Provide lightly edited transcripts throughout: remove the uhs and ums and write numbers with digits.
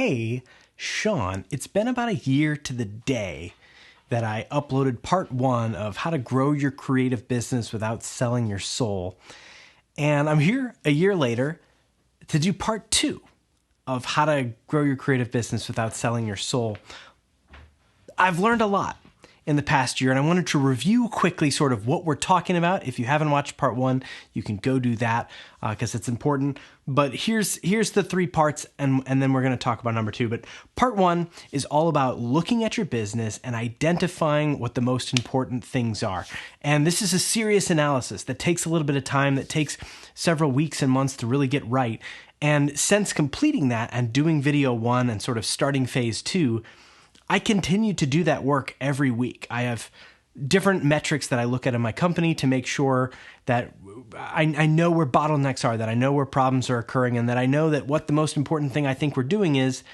Hey, Sean, it's been about a year to the day that I uploaded part 1 of how to grow your creative business without selling your soul. And I'm here a year later to do part 2 of how to grow your creative business without selling your soul. I've learned a lot in the past year, and I wanted to review quickly sort of what we're talking about. If you haven't watched part 1, you can go do that because it's important. But here's the 3 parts, and then we're going to talk about number 2. But part 1 is all about looking at your business and identifying what the most important things are. And this is a serious analysis that takes a little bit of time, that takes several weeks and months to really get right. And since completing that and doing video 1 and sort of starting phase 2, I continue to do that work every week. I have different metrics that I look at in my company to make sure that I know where bottlenecks are, that I know where problems are occurring, and that I know that what the most important thing I think we're doing is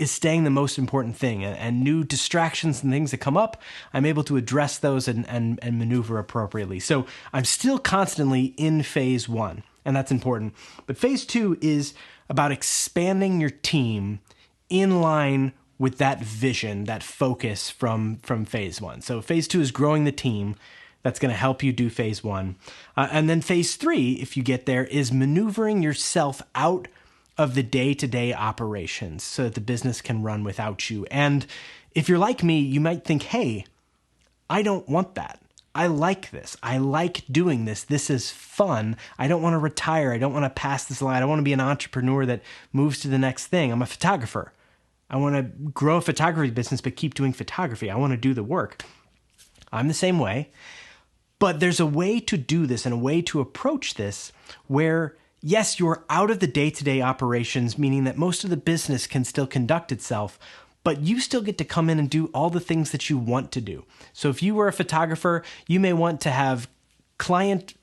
staying the most important thing. And new distractions and things that come up, I'm able to address those and maneuver appropriately. So I'm still constantly in phase 1, and that's important. But phase 2 is about expanding your team in line with that vision, that focus from phase 1. So phase 2 is growing the team. That's going to help you do phase 1. And then phase 3, if you get there, is maneuvering yourself out of the day-to-day operations so that the business can run without you. And if you're like me, you might think, hey, I don't want that. I like this. I like doing this. This is fun. I don't want to retire. I don't want to pass this line. I don't want to be an entrepreneur that moves to the next thing. I'm a photographer. I want to grow a photography business, but keep doing photography. I want to do the work. I'm the same way. But there's a way to do this and a way to approach this where, yes, you're out of the day-to-day operations, meaning that most of the business can still conduct itself, but you still get to come in and do all the things that you want to do. So if you were a photographer, you may want to have client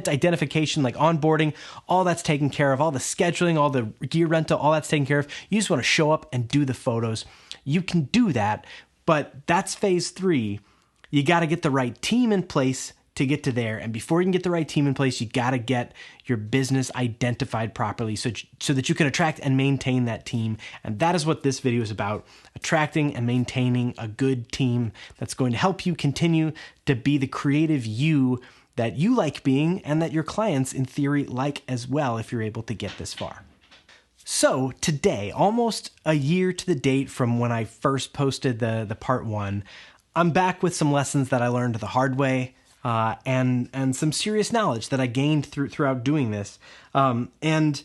identification, like onboarding, all that's taken care of, all the scheduling, all the gear rental, all that's taken care of. You just want to show up and do the photos. You can do that, but that's phase 3. You got to get the right team in place to get to there. And before you can get the right team in place, you got to get your business identified properly so that you can attract and maintain that team. And that is what this video is about, attracting and maintaining a good team that's going to help you continue to be the creative you that you like being and that your clients, in theory, like as well if you're able to get this far. So today, almost a year to the date from when I first posted the part 1, I'm back with some lessons that I learned the hard way. And some serious knowledge that I gained throughout doing this. And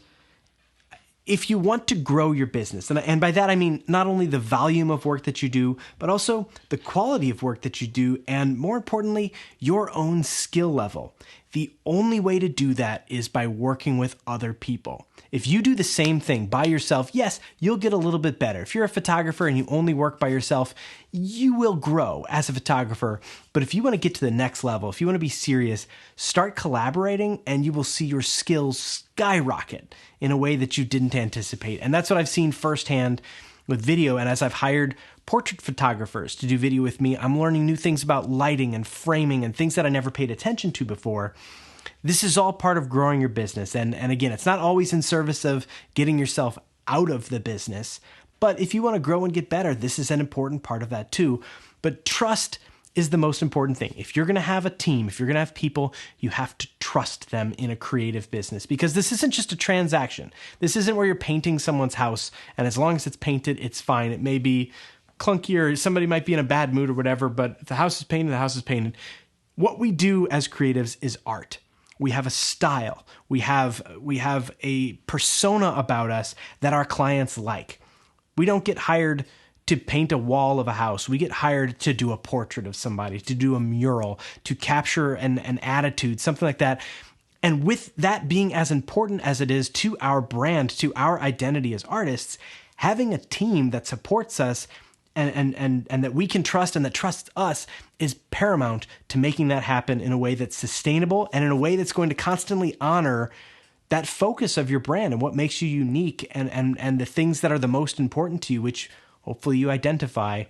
if you want to grow your business, and by that I mean not only the volume of work that you do, but also the quality of work that you do, and more importantly, your own skill level. The only way to do that is by working with other people. If you do the same thing by yourself, yes, you'll get a little bit better. If you're a photographer and you only work by yourself, you will grow as a photographer. But if you want to get to the next level, if you want to be serious, start collaborating and you will see your skills skyrocket in a way that you didn't anticipate. And that's what I've seen firsthand with video. And as I've hired portrait photographers to do video with me, I'm learning new things about lighting and framing and things that I never paid attention to before. This is all part of growing your business. And again, it's not always in service of getting yourself out of the business. But if you want to grow and get better, this is an important part of that too. But trust is the most important thing. If you're going to have a team, if you're going to have people, you have to trust them in a creative business, because this isn't just a transaction. This isn't where you're painting someone's house, and as long as it's painted, it's fine. It may be clunky or somebody might be in a bad mood or whatever, but if the house is painted, the house is painted. What we do as creatives is art. We have a style. We have a persona about us that our clients like. We don't get hired to paint a wall of a house. We get hired to do a portrait of somebody, to do a mural, to capture an attitude, something like that. And with that being as important as it is to our brand, to our identity as artists, having a team that supports us and that we can trust and that trusts us is paramount to making that happen in a way that's sustainable and in a way that's going to constantly honor that focus of your brand and what makes you unique and the things that are the most important to you, which hopefully you identify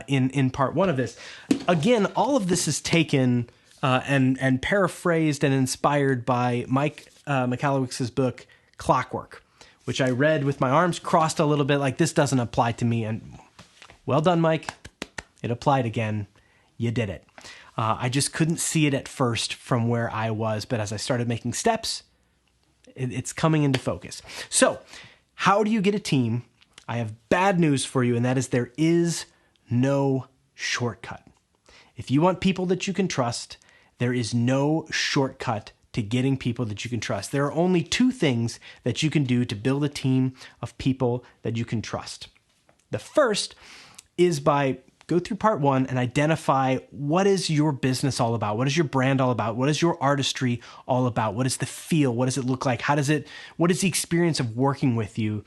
in part 1 of this. Again, all of this is taken and paraphrased and inspired by Mike Michaelowicz's book, Clockwork, which I read with my arms crossed a little bit like this doesn't apply to me. And well done, Mike. It applied again. You did it. I just couldn't see it at first from where I was, but as I started making steps, it's coming into focus. So how do you get a team? I have bad news for you, and that is there is no shortcut. If you want people that you can trust, there is no shortcut to getting people that you can trust. There are only two things that you can do to build a team of people that you can trust. The first is by go through part one and identify what is your business all about? What is your brand all about? What is your artistry all about? What is the feel? What does it look like? What is the experience of working with you?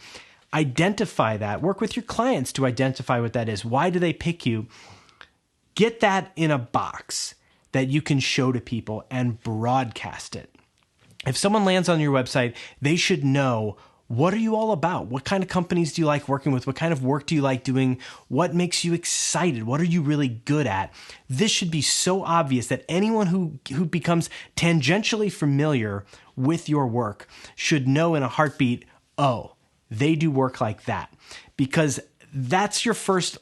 Identify that. Work with your clients to identify what that is. Why do they pick you? Get that in a box that you can show to people and broadcast it. If someone lands on your website, they should know, what are you all about? What kind of companies do you like working with? What kind of work do you like doing? What makes you excited? What are you really good at? This should be so obvious that anyone who becomes tangentially familiar with your work should know in a heartbeat, oh, they do work like that. Because that's your first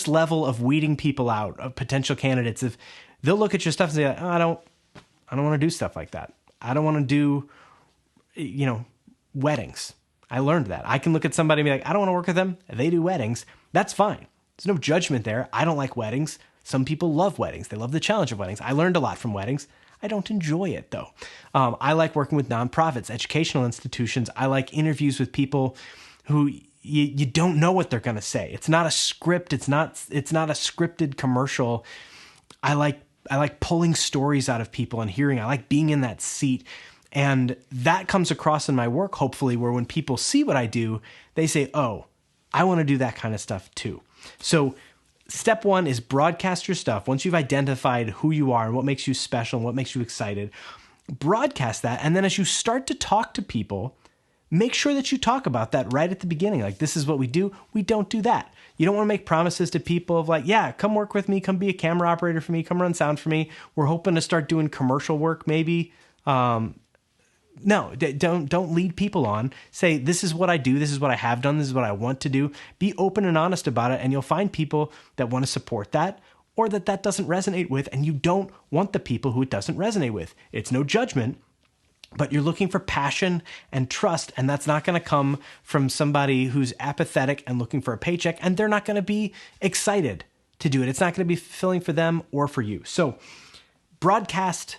level of weeding people out, of potential candidates. If they'll look at your stuff and say, oh, I don't want to do stuff like that. I don't want to do, weddings. I learned that. I can look at somebody and be like, I don't want to work with them. They do weddings. That's fine. There's no judgment there. I don't like weddings. Some people love weddings. They love the challenge of weddings. I learned a lot from weddings. I don't enjoy it though. I like working with nonprofits, educational institutions. I like interviews with people who you don't know what they're going to say. It's not a script. It's not a scripted commercial. I like pulling stories out of people and hearing. I like being in that seat. And that comes across in my work, hopefully, where when people see what I do, they say, oh, I want to do that kind of stuff too. So step one is broadcast your stuff. Once you've identified who you are and what makes you special and what makes you excited, broadcast that. And then as you start to talk to people, make sure that you talk about that right at the beginning. Like, this is what we do. We don't do that. You don't want to make promises to people of like, yeah, come work with me. Come be a camera operator for me. Come run sound for me. We're hoping to start doing commercial work maybe. No, don't lead people on. Say, this is what I do. This is what I have done. This is what I want to do. Be open and honest about it. And you'll find people that want to support that or that doesn't resonate with. And you don't want the people who it doesn't resonate with. It's no judgment, but you're looking for passion and trust. And that's not going to come from somebody who's apathetic and looking for a paycheck. And they're not going to be excited to do it. It's not going to be fulfilling for them or for you. So broadcast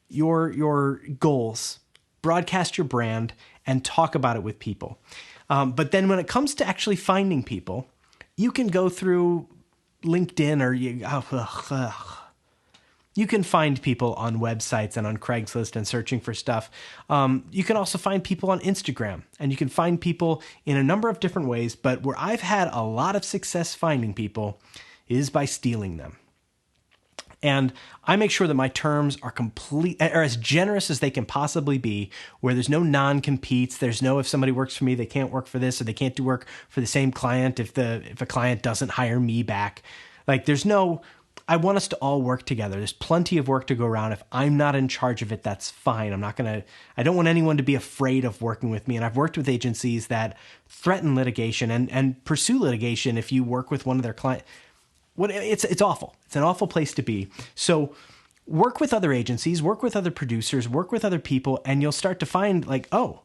your goals. Broadcast your brand and talk about it with people. But then when it comes to actually finding people, you can go through LinkedIn or you can find people on websites and on Craigslist and searching for stuff. You can also find people on Instagram, and you can find people in a number of different ways. But where I've had a lot of success finding people is by stealing them. And I make sure that my terms are as generous as they can possibly be, where there's no non-competes. There's no, if somebody works for me, they can't work for this, or they can't do work for the same client if a client doesn't hire me back. Like, there's no, I want us to all work together. There's plenty of work to go around. If I'm not in charge of it, that's fine. I don't want anyone to be afraid of working with me. And I've worked with agencies that threaten litigation and pursue litigation if you work with one of their clients. It's awful. It's an awful place to be. So work with other agencies, work with other producers, work with other people, and you'll start to find like, oh,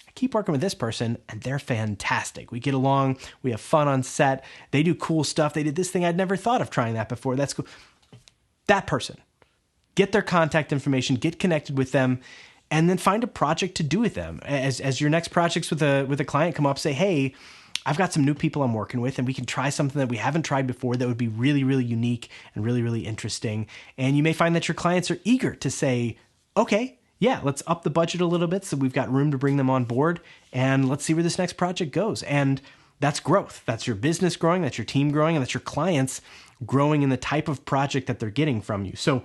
I keep working with this person and they're fantastic. We get along. We have fun on set. They do cool stuff. They did this thing. I'd never thought of trying that before. That's cool. That person, get their contact information, get connected with them, and then find a project to do with them. As your next projects with a client come up, say, hey, I've got some new people I'm working with, and we can try something that we haven't tried before that would be really, really unique and really, really interesting. And you may find that your clients are eager to say, okay, yeah, let's up the budget a little bit so we've got room to bring them on board, and let's see where this next project goes. And that's growth. That's your business growing, that's your team growing, and that's your clients growing in the type of project that they're getting from you. So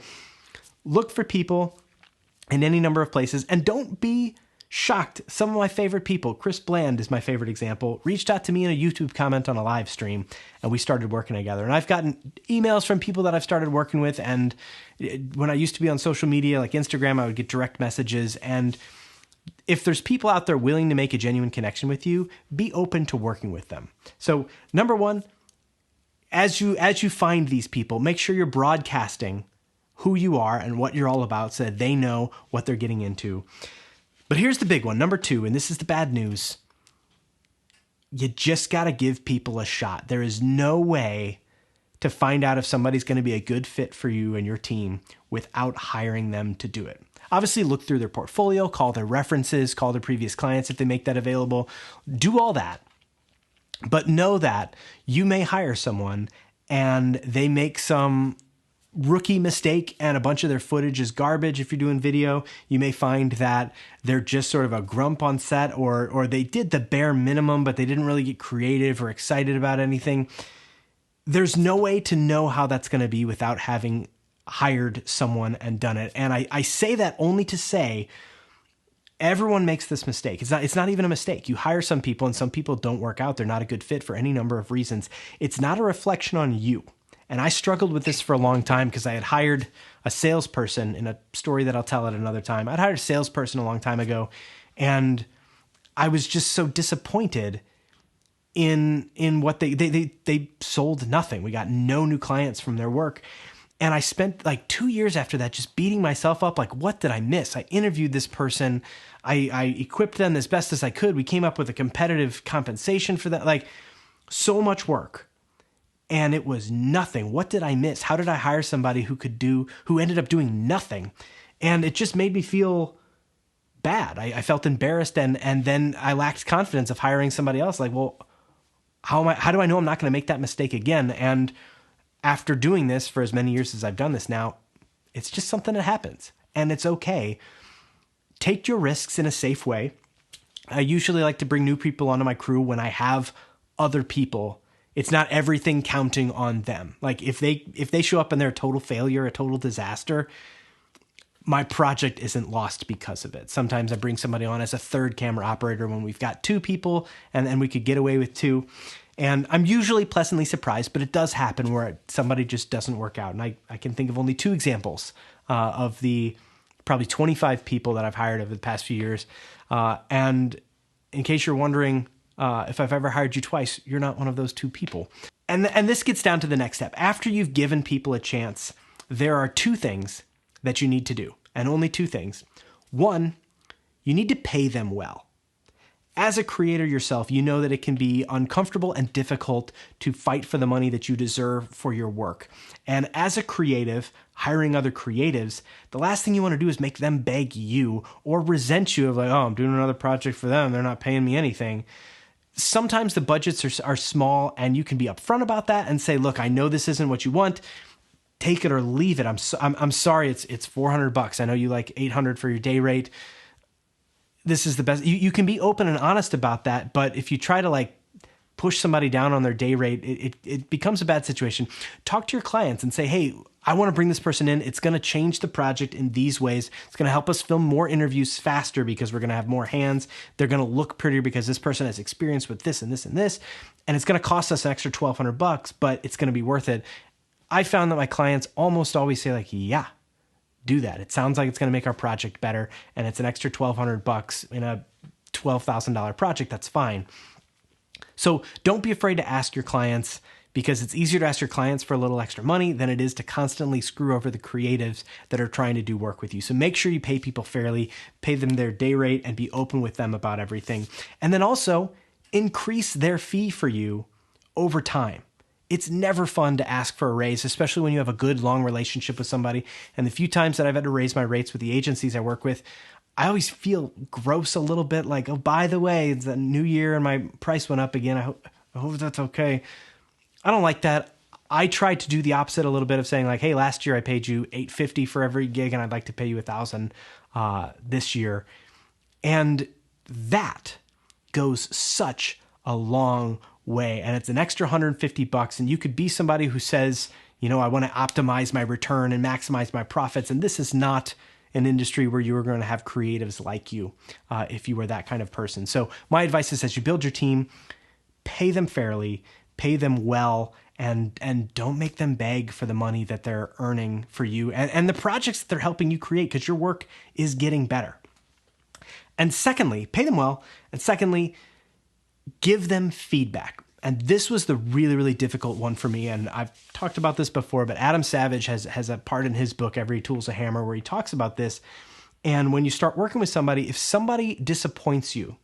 look for people in any number of places, and don't be shocked. Some of my favorite people, Chris Bland is my favorite example, reached out to me in a YouTube comment on a live stream, and we started working together. And I've gotten emails from people that I've started working with. And when I used to be on social media like Instagram, I would get direct messages. And if there's people out there willing to make a genuine connection with you, be open to working with them. So number one, as you find these people, make sure you're broadcasting who you are and what you're all about so that they know what they're getting into. But here's the big one, number two, and this is the bad news. You just got to give people a shot. There is no way to find out if somebody's going to be a good fit for you and your team without hiring them to do it. Obviously, look through their portfolio, call their references, call their previous clients if they make that available. Do all that. But know that you may hire someone and they make some rookie mistake and a bunch of their footage is garbage. If you're doing video, you may find that they're just sort of a grump on set, or they did the bare minimum, but they didn't really get creative or excited about anything. There's no way to know how that's going to be without having hired someone and done it. And I say that only to say everyone makes this mistake. It's not even a mistake. You hire some people and some people don't work out. They're not a good fit for any number of reasons. It's not a reflection on you. And I struggled with this for a long time because I had hired a salesperson, in a story that I'll tell at another time. I'd hired a salesperson a long time ago, and I was just so disappointed in what they sold nothing. We got no new clients from their work. And I spent like 2 years after that just beating myself up. Like, what did I miss? I interviewed this person. I equipped them as best as I could. We came up with a competitive compensation for that. Like, so much work. And it was nothing. What did I miss? How did I hire somebody who ended up doing nothing? And it just made me feel bad. I felt embarrassed, and then I lacked confidence of hiring somebody else. Like, well, how do I know I'm not going to make that mistake again? And after doing this for as many years as I've done this now, it's just something that happens, and it's okay. Take your risks in a safe way. I usually like to bring new people onto my crew when I have other people. It's not everything counting on them. Like, if they show up and they're a total failure, a total disaster, my project isn't lost because of it. Sometimes I bring somebody on as a third camera operator when we've got two people and we could get away with two. And I'm usually pleasantly surprised, but it does happen where somebody just doesn't work out. And I can think of only two examples of the probably 25 people that I've hired over the past few years. And in case you're wondering, if I've ever hired you twice, you're not one of those two people. And this gets down to the next step. After you've given people a chance, there are two things that you need to do, and only two things. One, you need to pay them well. As a creator yourself, you know that it can be uncomfortable and difficult to fight for the money that you deserve for your work. And as a creative, hiring other creatives, the last thing you want to do is make them beg you or resent you of like, oh, I'm doing another project for them. They're not paying me anything. Sometimes the budgets are small, and you can be upfront about that and say, look, I know this isn't what you want. Take it or leave it. I'm sorry. It's $400. I know you like $800 for your day rate. This is the best. You can be open and honest about that, but if you try to like push somebody down on their day rate, it becomes a bad situation. Talk to your clients and say, hey, I want to bring this person in. It's going to change the project in these ways. It's going to help us film more interviews faster because we're going to have more hands. They're going to look prettier because this person has experience with this and this and this. And it's going to cost us an extra $1,200, but it's going to be worth it. I found that my clients almost always say like, yeah, do that. It sounds like it's going to make our project better, and it's an extra $1,200 in a $12,000 project. That's fine. So don't be afraid to ask your clients, because it's easier to ask your clients for a little extra money than it is to constantly screw over the creatives that are trying to do work with you. So make sure you pay people fairly, pay them their day rate, and be open with them about everything. And then also increase their fee for you over time. It's never fun to ask for a raise, especially when you have a good, long relationship with somebody. And the few times that I've had to raise my rates with the agencies I work with, I always feel gross a little bit, like, oh, by the way, it's a new year and my price went up again. I hope that's okay. I don't like that. I try to do the opposite a little bit of saying like, hey, last year I paid you $850 for every gig, and I'd like to pay you $1,000 this year. And that goes such a long way. And it's an extra $150. And you could be somebody who says, you know, I want to optimize my return and maximize my profits. And this is not an industry where you are going to have creatives like you if you were that kind of person. So my advice is, as you build your team, pay them fairly, pay them well, and don't make them beg for the money that they're earning for you and the projects that they're helping you create, because your work is getting better. And secondly, pay them well. And secondly, give them feedback. And this was the really, really difficult one for me. And I've talked about this before, but Adam Savage has a part in his book, Every Tool's a Hammer, where he talks about this. And when you start working with somebody, if somebody disappoints you,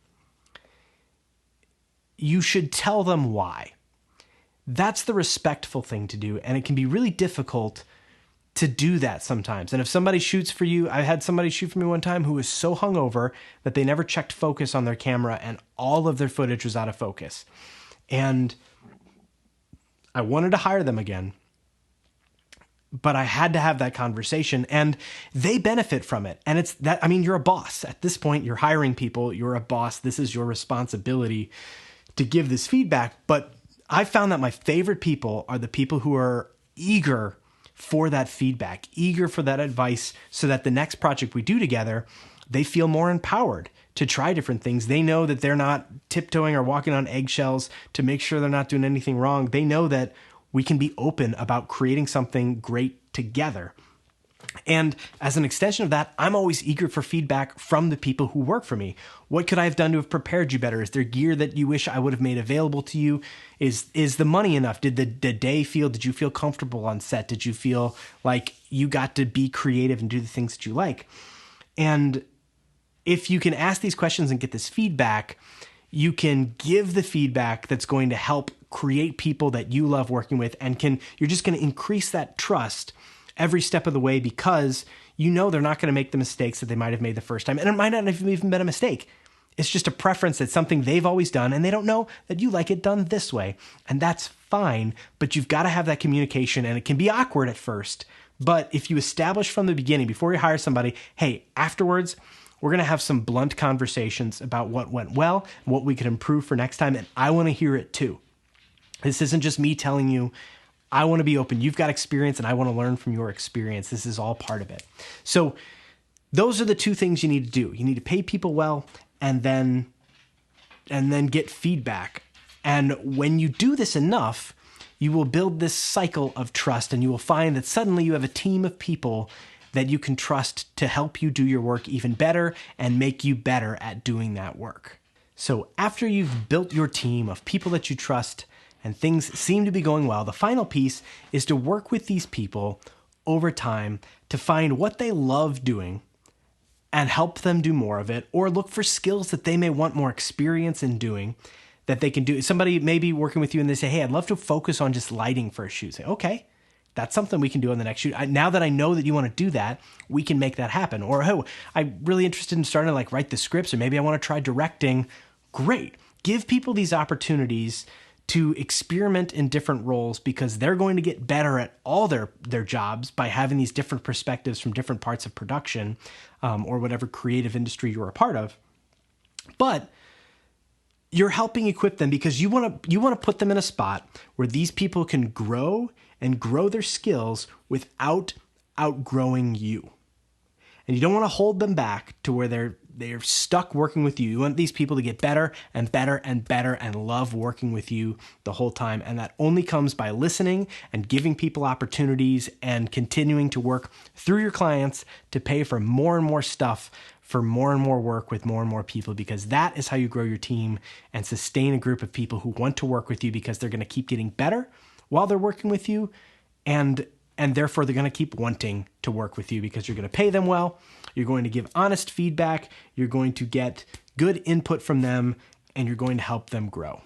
you should tell them why. That's the respectful thing to do. And it can be really difficult to do that sometimes. And if somebody shoots for you, I had somebody shoot for me one time who was so hungover that they never checked focus on their camera and all of their footage was out of focus. And I wanted to hire them again, but I had to have that conversation, and they benefit from it. And it's that, I mean, you're a boss. At this point, you're hiring people, you're a boss. This is your responsibility to give this feedback. But I found that my favorite people are the people who are eager for that feedback, eager for that advice, so that the next project we do together, they feel more empowered to try different things. They know that they're not tiptoeing or walking on eggshells to make sure they're not doing anything wrong. They know that we can be open about creating something great together. And as an extension of that, I'm always eager for feedback from the people who work for me. What could I have done to have prepared you better? Is there gear that you wish I would have made available to you? Is the money enough? Did the day feel, did you feel comfortable on set? Did you feel like you got to be creative and do the things that you like? And if you can ask these questions and get this feedback, you can give the feedback that's going to help create people that you love working with, and you're just going to increase that trust every step of the way, because you know they're not going to make the mistakes that they might have made the first time. And it might not have even been a mistake. It's just a preference. That's something they've always done, and they don't know that you like it done this way. And that's fine, but you've got to have that communication, and it can be awkward at first. But if you establish from the beginning, before you hire somebody, hey, afterwards, we're going to have some blunt conversations about what went well, what we could improve for next time, and I want to hear it too. This isn't just me telling you. I want to be open. You've got experience, and I want to learn from your experience. This is all part of it. So those are the two things you need to do. You need to pay people well, and then get feedback. And when you do this enough, you will build this cycle of trust, and you will find that suddenly you have a team of people that you can trust to help you do your work even better and make you better at doing that work. So after you've built your team of people that you trust and things seem to be going well, the final piece is to work with these people over time to find what they love doing and help them do more of it, or look for skills that they may want more experience in doing that they can do. Somebody may be working with you and they say, hey, I'd love to focus on just lighting for a shoot. Say, okay, that's something we can do on the next shoot. Now that I know that you want to do that, we can make that happen. Or, oh, I'm really interested in starting to write the scripts, or maybe I want to try directing. Great. Give people these opportunities to experiment in different roles, because they're going to get better at all their jobs by having these different perspectives from different parts of production, or whatever creative industry you're a part of. But you're helping equip them, because you want to put them in a spot where these people can grow and grow their skills without outgrowing you. And you don't want to hold them back to where they're stuck working with you. You want these people to get better and better and better and love working with you the whole time. And that only comes by listening and giving people opportunities and continuing to work through your clients to pay for more and more stuff, for more and more work with more and more people, because that is how you grow your team and sustain a group of people who want to work with you, because they're going to keep getting better while they're working with you, and therefore they're going to keep wanting to work with you, because you're going to pay them well, you're going to give honest feedback, you're going to get good input from them, and you're going to help them grow.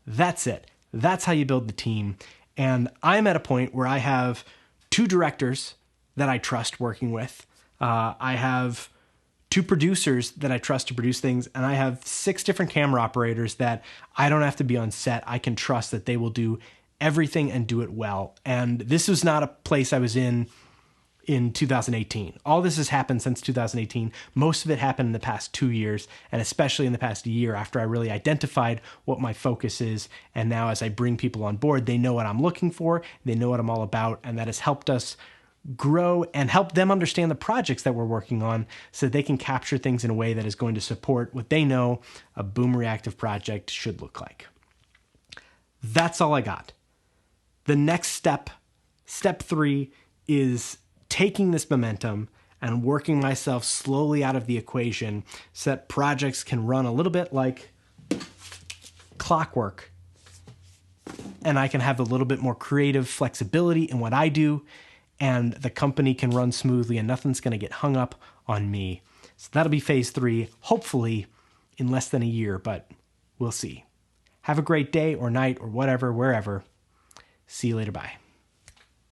That's it. That's how you build the team. And I'm at a point where I have 2 directors that I trust working with. I have 2 producers that I trust to produce things, and I have 6 different camera operators that I don't have to be on set. I can trust that they will do everything and do it well. And this was not a place I was in 2018. All this has happened since 2018. Most of it happened in the past 2 years, and especially in the past year, after I really identified what my focus is. And now as I bring people on board, they know what I'm looking for, they know what I'm all about, and that has helped us grow and help them understand the projects that we're working on, so that they can capture things in a way that is going to support what they know a boom reactive project should look like. That's all I got. The next step 3, is taking this momentum and working myself slowly out of the equation so that projects can run a little bit like clockwork. And I can have a little bit more creative flexibility in what I do, and the company can run smoothly and nothing's going to get hung up on me. So that'll be phase 3, hopefully in less than a year, but we'll see. Have a great day or night or whatever, wherever. See you later. Bye.